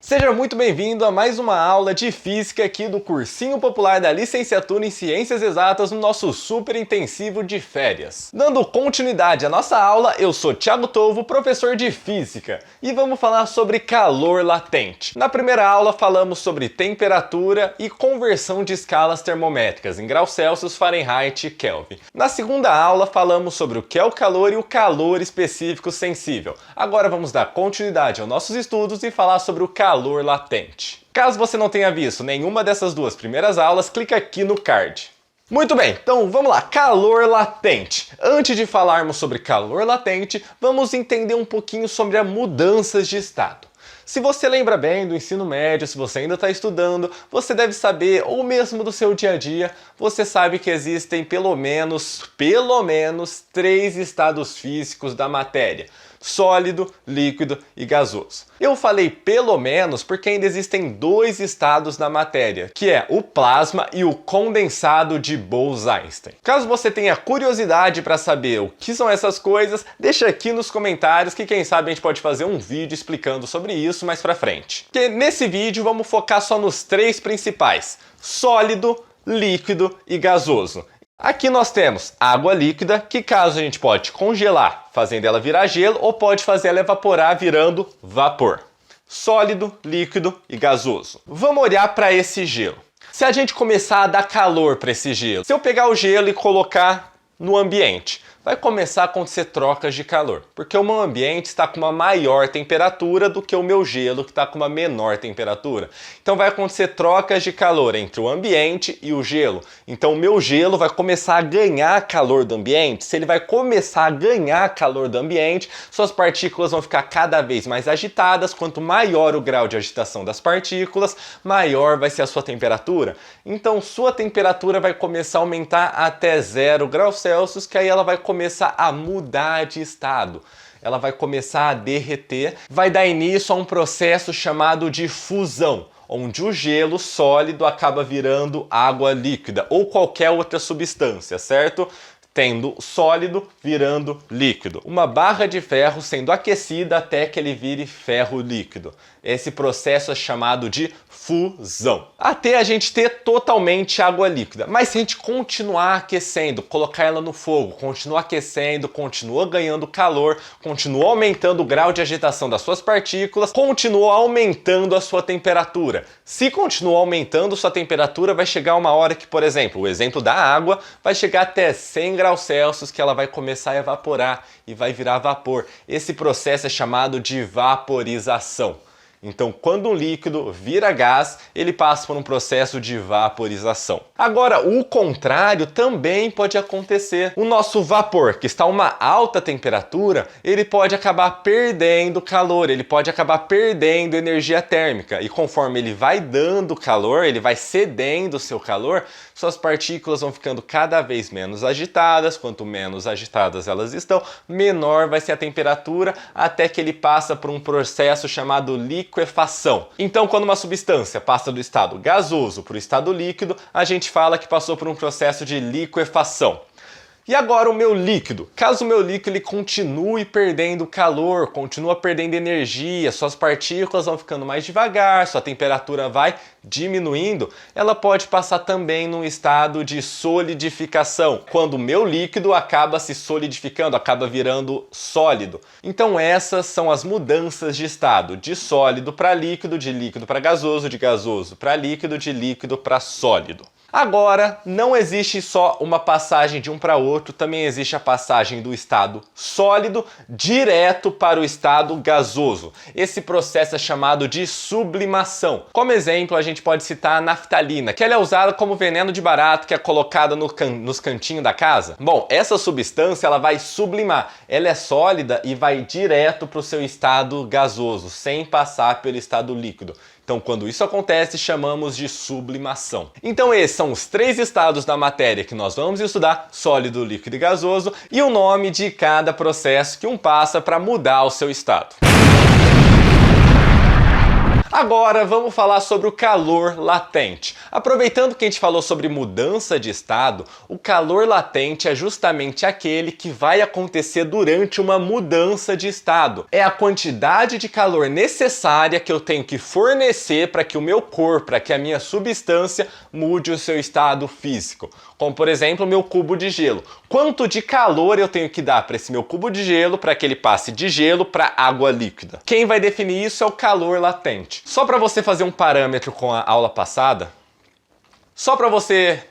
Seja muito bem-vindo a mais uma aula de Física aqui do Cursinho Popular da Licenciatura em Ciências Exatas no nosso super intensivo de férias. Dando continuidade à nossa aula, eu sou Thiago Tovo, professor de Física, e vamos falar sobre calor latente. Na primeira aula falamos sobre temperatura e conversão de escalas termométricas em graus Celsius, Fahrenheit e Kelvin. Na segunda aula falamos sobre o que é o calor e o calor específico sensível. Agora vamos dar continuidade aos nossos estudos e falar sobre o calor latente. Caso você não tenha visto nenhuma dessas duas primeiras aulas, clica aqui no card. Muito bem, então vamos lá, calor latente. Antes de falarmos sobre calor latente, vamos entender um pouquinho sobre as mudanças de estado. Se você lembra bem do ensino médio, se você ainda está estudando, você deve saber, ou mesmo do seu dia a dia, você sabe que existem pelo menos 3 estados físicos da matéria: sólido, líquido e gasoso. Eu falei pelo menos porque ainda existem 2 estados da matéria, que é o plasma e o condensado de Bose-Einstein. Caso você tenha curiosidade para saber o que são essas coisas, deixa aqui nos comentários que quem sabe a gente pode fazer um vídeo explicando sobre isso mais pra frente. Porque nesse vídeo vamos focar só nos 3 principais: sólido, líquido e gasoso. Aqui nós temos água líquida, que caso a gente pode congelar, fazendo ela virar gelo, ou pode fazer ela evaporar virando vapor. Sólido, líquido e gasoso. Vamos olhar para esse gelo. Se a gente começar a dar calor para esse gelo, se eu pegar o gelo e colocar no ambiente, vai começar a acontecer trocas de calor, porque o meu ambiente está com uma maior temperatura do que o meu gelo, que está com uma menor temperatura. Então vai acontecer trocas de calor entre o ambiente e o gelo. Então o meu gelo vai começar a ganhar calor do ambiente. Se ele vai começar a ganhar calor do ambiente, suas partículas vão ficar cada vez mais agitadas. Quanto maior o grau de agitação das partículas, maior vai ser a sua temperatura. Então sua temperatura vai começar a aumentar até 0 graus Celsius, que aí ela vai começar a mudar de estado. Ela vai começar a derreter, vai dar início a um processo chamado de fusão, onde o gelo sólido acaba virando água líquida ou qualquer outra substância, certo? Tendo sólido virando líquido. Uma barra de ferro sendo aquecida até que ele vire ferro líquido. Esse processo é chamado de fusão. Até a gente ter totalmente água líquida. Mas se a gente continuar aquecendo, colocar ela no fogo, continuar aquecendo, continua ganhando calor, continua aumentando o grau de agitação das suas partículas, continua aumentando a sua temperatura. Se continua aumentando sua temperatura, vai chegar uma hora que, por exemplo, o exemplo da água, vai chegar até 100 graus Celsius, que ela vai começar a evaporar e vai virar vapor. Esse processo é chamado de vaporização. Então, quando um líquido vira gás, ele passa por um processo de vaporização. Agora, o contrário também pode acontecer. O nosso vapor, que está a uma alta temperatura, ele pode acabar perdendo calor, ele pode acabar perdendo energia térmica. E conforme ele vai dando calor, ele vai cedendo o seu calor, suas partículas vão ficando cada vez menos agitadas. Quanto menos agitadas elas estão, menor vai ser a temperatura, até que ele passa por um processo chamado liquefação. Então, quando uma substância passa do estado gasoso para o estado líquido, a gente fala que passou por um processo de liquefação. E agora o meu líquido. Caso o meu líquido ele continue perdendo calor, continua perdendo energia, suas partículas vão ficando mais devagar, sua temperatura vai diminuindo, ela pode passar também num estado de solidificação, quando o meu líquido acaba se solidificando, acaba virando sólido. Então essas são as mudanças de estado, de sólido para líquido, de líquido para gasoso, de gasoso para líquido, de líquido para sólido. Agora, não existe só uma passagem de um para outro, também existe a passagem do estado sólido direto para o estado gasoso. Esse processo é chamado de sublimação. Como exemplo, a gente pode citar a naftalina, que ela é usada como veneno de barato, que é colocada nos cantinhos da casa. Bom, essa substância ela vai sublimar. Ela é sólida e vai direto para o seu estado gasoso, sem passar pelo estado líquido. Então, quando isso acontece, chamamos de sublimação. Então, esses são os 3 estados da matéria que nós vamos estudar: sólido, líquido e gasoso, e o nome de cada processo que um passa para mudar o seu estado. Agora vamos falar sobre o calor latente. Aproveitando que a gente falou sobre mudança de estado, o calor latente é justamente aquele que vai acontecer durante uma mudança de estado. É a quantidade de calor necessária que eu tenho que fornecer para que o meu corpo, para que a minha substância mude o seu estado físico. Como por exemplo o meu cubo de gelo. Quanto de calor eu tenho que dar para esse meu cubo de gelo para que ele passe de gelo para água líquida? Quem vai definir isso é o calor latente. Só para você fazer um parâmetro com a aula passada, só para você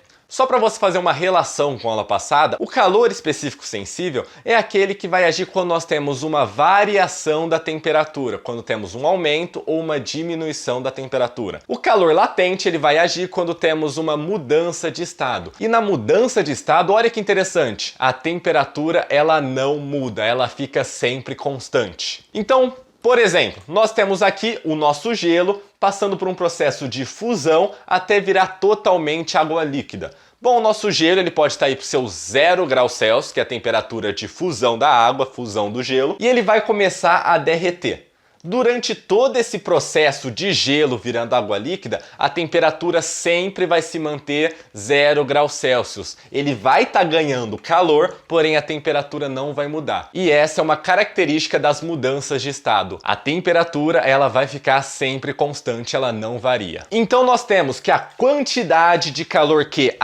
fazer uma relação com a aula passada, o calor específico sensível é aquele que vai agir quando nós temos uma variação da temperatura, quando temos um aumento ou uma diminuição da temperatura. O calor latente ele vai agir quando temos uma mudança de estado. E na mudança de estado, olha que interessante, a temperatura ela não muda, ela fica sempre constante. Então, por exemplo, nós temos aqui o nosso gelo passando por um processo de fusão até virar totalmente água líquida. Bom, o nosso gelo ele pode estar aí para o seu 0 graus Celsius, que é a temperatura de fusão da água, fusão do gelo, e ele vai começar a derreter. Durante todo esse processo de gelo virando água líquida, a temperatura sempre vai se manter 0 graus Celsius. Ele vai estar ganhando calor, porém a temperatura não vai mudar. E essa é uma característica das mudanças de estado. A temperatura ela vai ficar sempre constante, ela não varia. Então nós temos que a quantidade de calor que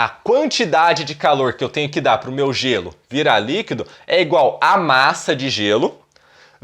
eu tenho que dar para o meu gelo virar líquido é igual à massa de gelo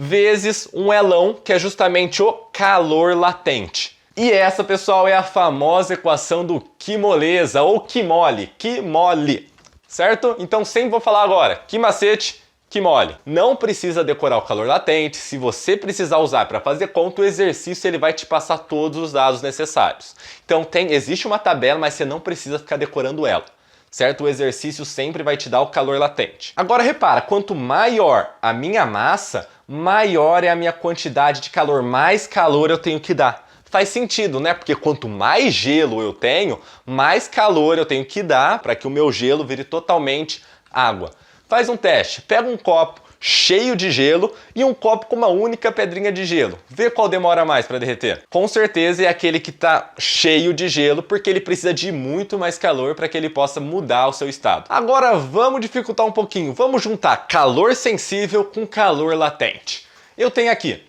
vezes um elão, que é justamente o calor latente. E essa, pessoal, é a famosa equação do que moleza ou que mole, certo? Então sempre vou falar agora, que macete, que mole. Não precisa decorar o calor latente, se você precisar usar para fazer conta, o exercício ele vai te passar todos os dados necessários. Então existe uma tabela, mas você não precisa ficar decorando ela. Certo? O exercício sempre vai te dar o calor latente. Agora repara, quanto maior a minha massa, maior é a minha quantidade de calor, mais calor eu tenho que dar. Faz sentido, né? Porque quanto mais gelo eu tenho, mais calor eu tenho que dar para que o meu gelo vire totalmente água. Faz um teste, pega um copo cheio de gelo e um copo com uma única pedrinha de gelo. Vê qual demora mais para derreter. Com certeza é aquele que está cheio de gelo, porque ele precisa de muito mais calor para que ele possa mudar o seu estado. Agora vamos dificultar um pouquinho. Vamos juntar calor sensível com calor latente. Eu tenho aqui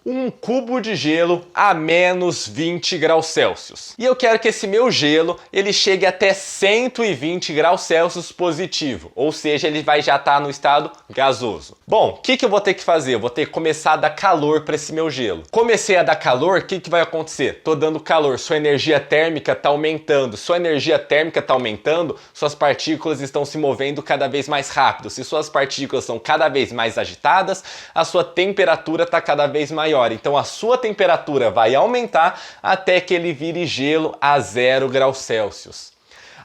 um cubo de gelo a menos 20 graus Celsius. E eu quero que esse meu gelo ele chegue até 120 graus Celsius positivo, ou seja, ele vai já estar no estado gasoso. Bom, o que eu vou ter que fazer? Eu vou ter que começar a dar calor para esse meu gelo. Comecei a dar calor, o que vai acontecer? Tô dando calor, sua energia térmica está aumentando. Sua energia térmica está aumentando, suas partículas estão se movendo cada vez mais rápido. Se suas partículas são cada vez mais agitadas, a sua temperatura está cada vez maior. Então a sua temperatura vai aumentar até que ele vire gelo a 0 graus Celsius.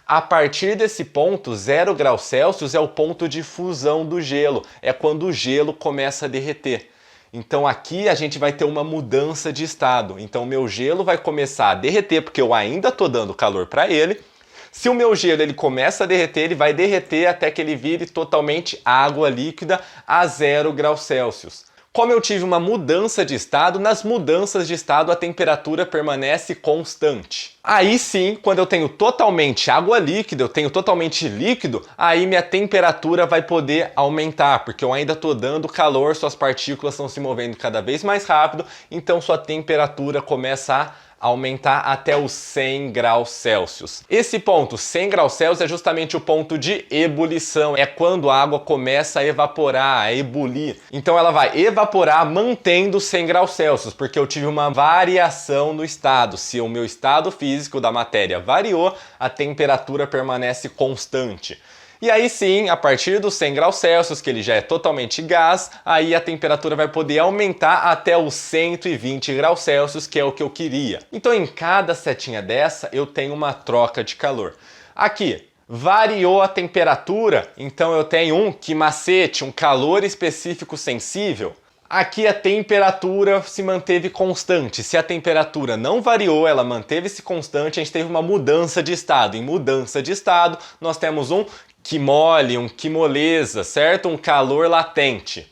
A partir desse ponto, 0 graus Celsius é o ponto de fusão do gelo. É quando o gelo começa a derreter. Então aqui a gente vai ter uma mudança de estado. Então o meu gelo vai começar a derreter, porque eu ainda estou dando calor para ele. Se o meu gelo ele começa a derreter, ele vai derreter até que ele vire totalmente água líquida a 0 graus Celsius. Como eu tive uma mudança de estado, nas mudanças de estado a temperatura permanece constante. Aí sim, quando eu tenho totalmente água líquida, eu tenho totalmente líquido, aí minha temperatura vai poder aumentar, porque eu ainda estou dando calor, suas partículas estão se movendo cada vez mais rápido, então sua temperatura começa a aumentar até os 100 graus Celsius. Esse ponto, 100 graus Celsius, é justamente o ponto de ebulição. É quando a água começa a evaporar, a ebulir. Então ela vai evaporar mantendo 100 graus Celsius, porque eu tive uma variação no estado. Se o meu estado físico da matéria variou, a temperatura permanece constante. E aí sim, a partir dos 100 graus Celsius, que ele já é totalmente gás, aí a temperatura vai poder aumentar até os 120 graus Celsius, que é o que eu queria. Então em cada setinha dessa eu tenho uma troca de calor. Aqui, variou a temperatura, então eu tenho um que macete, um calor específico sensível. Aqui a temperatura se manteve constante. Se a temperatura não variou, ela manteve-se constante, a gente teve uma mudança de estado. Em mudança de estado, nós temos um que mole, um que moleza, certo? Um calor latente.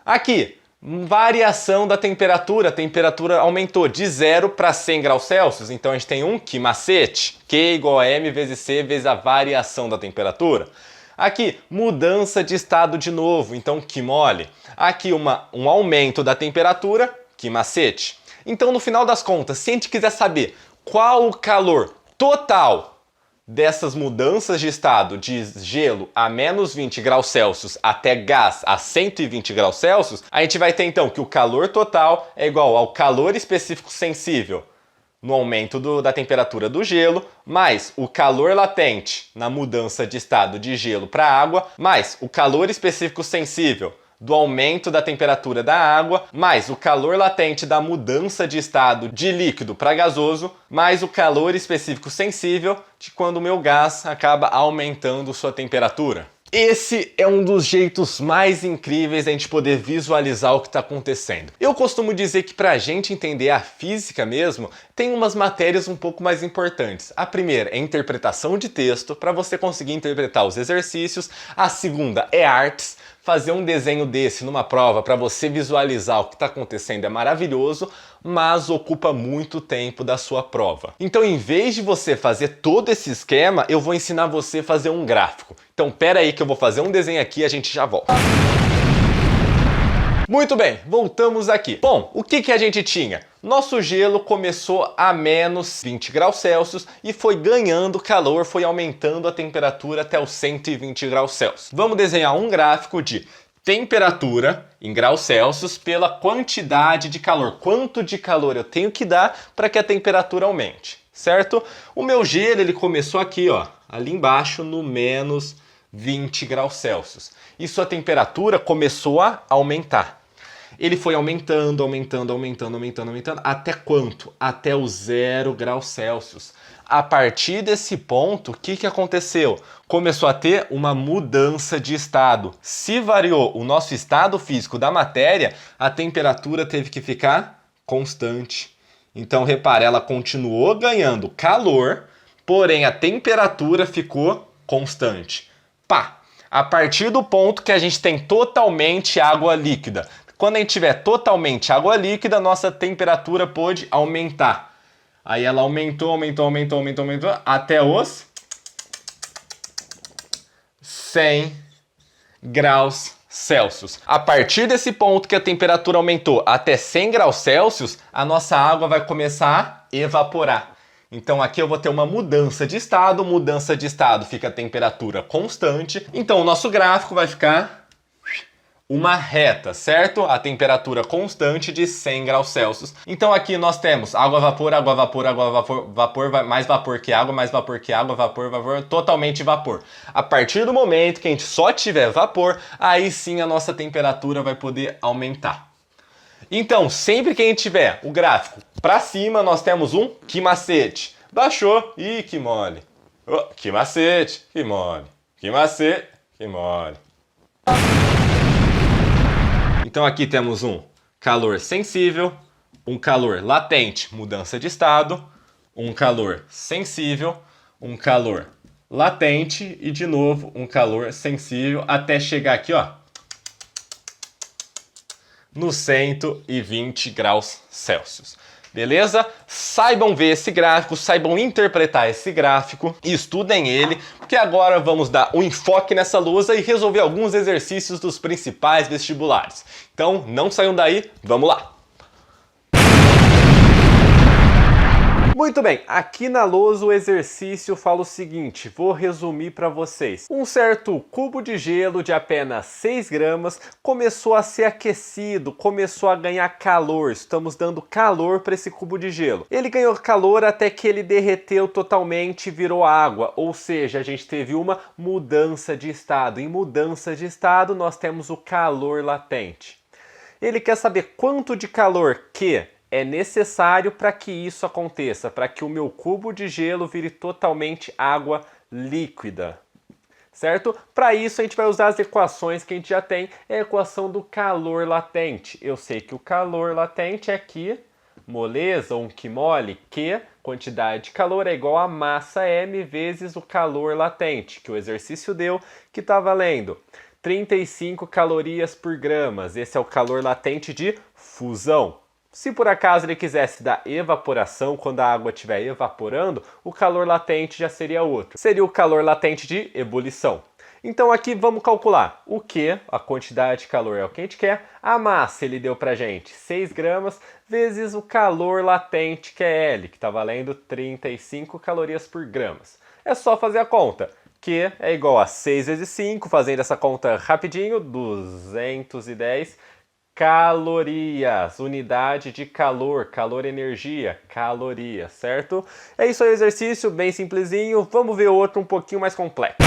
Aqui, Variação da temperatura, a temperatura aumentou de 0 para 100 graus Celsius, então a gente tem um que macete, Q igual a M vezes C vezes a variação da temperatura. Aqui, mudança de estado de novo, então que mole. Aqui um aumento da temperatura, que macete. Então no final das contas, se a gente quiser saber qual o calor total dessas mudanças de estado de gelo a menos 20 graus Celsius até gás a 120 graus Celsius, a gente vai ter então que o calor total é igual ao calor específico sensível no aumento da temperatura do gelo, mais o calor latente na mudança de estado de gelo para água, mais o calor específico sensível do aumento da temperatura da água, mais o calor latente da mudança de estado de líquido para gasoso, mais o calor específico sensível de quando o meu gás acaba aumentando sua temperatura. Esse é um dos jeitos mais incríveis da gente poder visualizar o que está acontecendo. Eu costumo dizer que para a gente entender a física mesmo, tem umas matérias um pouco mais importantes. A primeira é interpretação de texto, para você conseguir interpretar os exercícios. A segunda é artes. Fazer um desenho desse numa prova para você visualizar o que está acontecendo é maravilhoso, mas ocupa muito tempo da sua prova. Então, em vez de você fazer todo esse esquema, eu vou ensinar você a fazer um gráfico. Então, pera aí que eu vou fazer um desenho aqui e a gente já volta. Muito bem, voltamos aqui. Bom, o que a gente tinha? Nosso gelo começou a menos 20 graus Celsius e foi ganhando calor, foi aumentando a temperatura até os 120 graus Celsius. Vamos desenhar um gráfico de temperatura em graus Celsius pela quantidade de calor. Quanto de calor eu tenho que dar para que a temperatura aumente, certo? O meu gelo ele começou aqui, ó, ali embaixo no menos 20 graus Celsius. E sua temperatura começou a aumentar. Ele foi aumentando, até quanto? Até o 0 graus Celsius. A partir desse ponto, o que aconteceu? Começou a ter uma mudança de estado. Se variou o nosso estado físico da matéria, a temperatura teve que ficar constante. Então, repare, ela continuou ganhando calor, porém a temperatura ficou constante. Pá! A partir do ponto que a gente tem totalmente água líquida. Quando a gente tiver totalmente água líquida, nossa temperatura pode aumentar. Aí ela aumentou, até os 100 graus Celsius. A partir desse ponto que a temperatura aumentou até 100 graus Celsius, a nossa água vai começar a evaporar. Então aqui eu vou ter uma mudança de estado fica a temperatura constante. Então o nosso gráfico vai ficar uma reta, certo? A temperatura constante de 100 graus Celsius. Então aqui nós temos água, vapor, mais vapor que água, vapor, totalmente vapor. A partir do momento que a gente só tiver vapor, aí sim a nossa temperatura vai poder aumentar. Então, sempre que a gente tiver o gráfico para cima, nós temos um que macete. Baixou, ih, que mole. Oh, que macete, que mole. Que macete, que mole. Então aqui temos um calor sensível, um calor latente, mudança de estado, um calor sensível, um calor latente e de novo um calor sensível até chegar aqui, ó, nos 120 graus Celsius. Beleza? Saibam ver esse gráfico, saibam interpretar esse gráfico e estudem ele, porque agora vamos dar um enfoque nessa lousa e resolver alguns exercícios dos principais vestibulares. Então, não saiam daí, vamos lá! Muito bem, aqui na lousa o exercício fala o seguinte, vou resumir para vocês. Um certo cubo de gelo de apenas 6 gramas começou a ser aquecido, começou a ganhar calor, estamos dando calor para esse cubo de gelo. Ele ganhou calor até que ele derreteu totalmente e virou água, ou seja, a gente teve uma mudança de estado. Em mudança de estado nós temos o calor latente. Ele quer saber quanto de calor que é necessário para que isso aconteça, para que o meu cubo de gelo vire totalmente água líquida, certo? Para isso a gente vai usar as equações que a gente já tem, é a equação do calor latente. Eu sei que o calor latente é aqui, moleza, ou um que mole, que quantidade de calor é igual a massa m vezes o calor latente, que o exercício deu, que está valendo 35 calorias por gramas. Esse é o calor latente de fusão. Se por acaso ele quisesse dar evaporação, quando a água estiver evaporando, o calor latente já seria outro. Seria o calor latente de ebulição. Então aqui vamos calcular o Q, a quantidade de calor é o que a gente quer, a massa ele deu pra gente 6 gramas, vezes o calor latente que é L, que está valendo 35 calorias por gramas. É só fazer a conta. Q é igual a 6 vezes 5, fazendo essa conta rapidinho, 210 calorias, unidade de calor, calor-energia, caloria, certo? É isso aí o exercício, bem simplesinho, vamos ver outro um pouquinho mais complexo.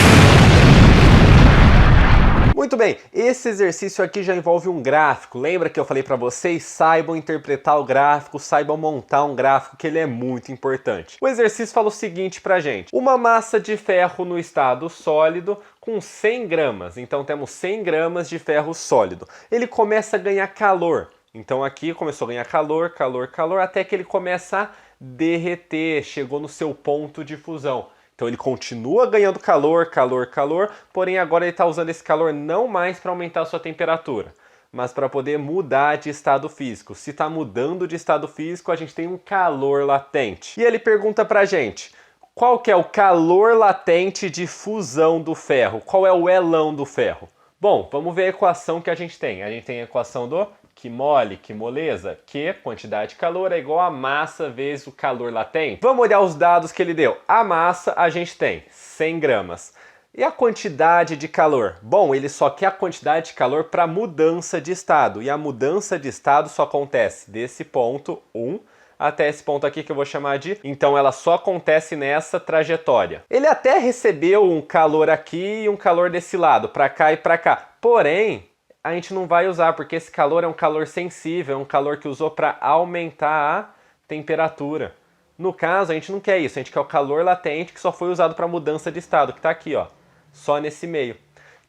Muito bem, esse exercício aqui já envolve um gráfico. Lembra que eu falei para vocês? Saibam interpretar o gráfico, saibam montar um gráfico, que ele é muito importante. O exercício fala o seguinte pra gente. Uma massa de ferro no estado sólido com 100 gramas. Então temos 100 gramas de ferro sólido. Ele começa a ganhar calor. Então aqui começou a ganhar calor, calor, calor, até que ele começa a derreter. Chegou no seu ponto de fusão. Então ele continua ganhando calor, calor, calor, porém agora ele está usando esse calor não mais para aumentar a sua temperatura, mas para poder mudar de estado físico. Se está mudando de estado físico, a gente tem um calor latente. E ele pergunta para a gente, qual que é o calor latente de fusão do ferro? Qual é o elão do ferro? Bom, vamos ver a equação que a gente tem. A gente tem a equação do que mole, que moleza, que quantidade de calor é igual a massa vezes o calor latente. Vamos olhar os dados que ele deu. A massa a gente tem 100 gramas. E a quantidade de calor? Bom, ele só quer a quantidade de calor para mudança de estado. E a mudança de estado só acontece desse ponto 1 até esse ponto aqui que eu vou chamar de... Então ela só acontece nessa trajetória. Ele até recebeu um calor aqui e um calor desse lado, para cá e para cá. Porém, a gente não vai usar, porque esse calor é um calor sensível, é um calor que usou para aumentar a temperatura. No caso, a gente não quer isso, a gente quer o calor latente que só foi usado para mudança de estado, que está aqui, ó, só nesse meio.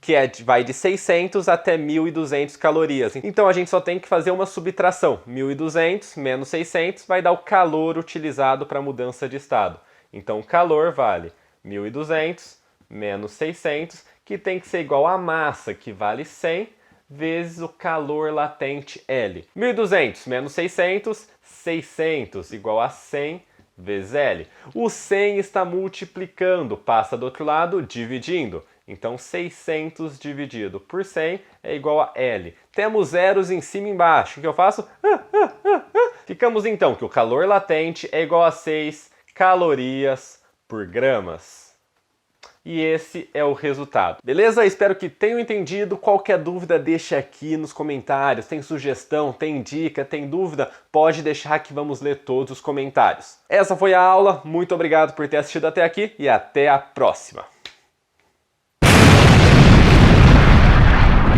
Que vai de 600 até 1.200 calorias. Então a gente só tem que fazer uma subtração. 1.200 menos 600 vai dar o calor utilizado para mudança de estado. Então o calor vale 1.200 menos 600, que tem que ser igual a massa, que vale 100, vezes o calor latente L. 1.200 menos 600, 600 igual a 100 vezes L. O 100 está multiplicando, passa do outro lado, dividindo. Então 600 dividido por 100 é igual a L. Temos zeros em cima e embaixo. O que eu faço? Ficamos então que o calor latente é igual a 6 calorias por gramas. E esse é o resultado. Beleza? Espero que tenham entendido. Qualquer dúvida, deixa aqui nos comentários. Tem sugestão, tem dica, tem dúvida? Pode deixar que vamos ler todos os comentários. Essa foi a aula. Muito obrigado por ter assistido até aqui e até a próxima.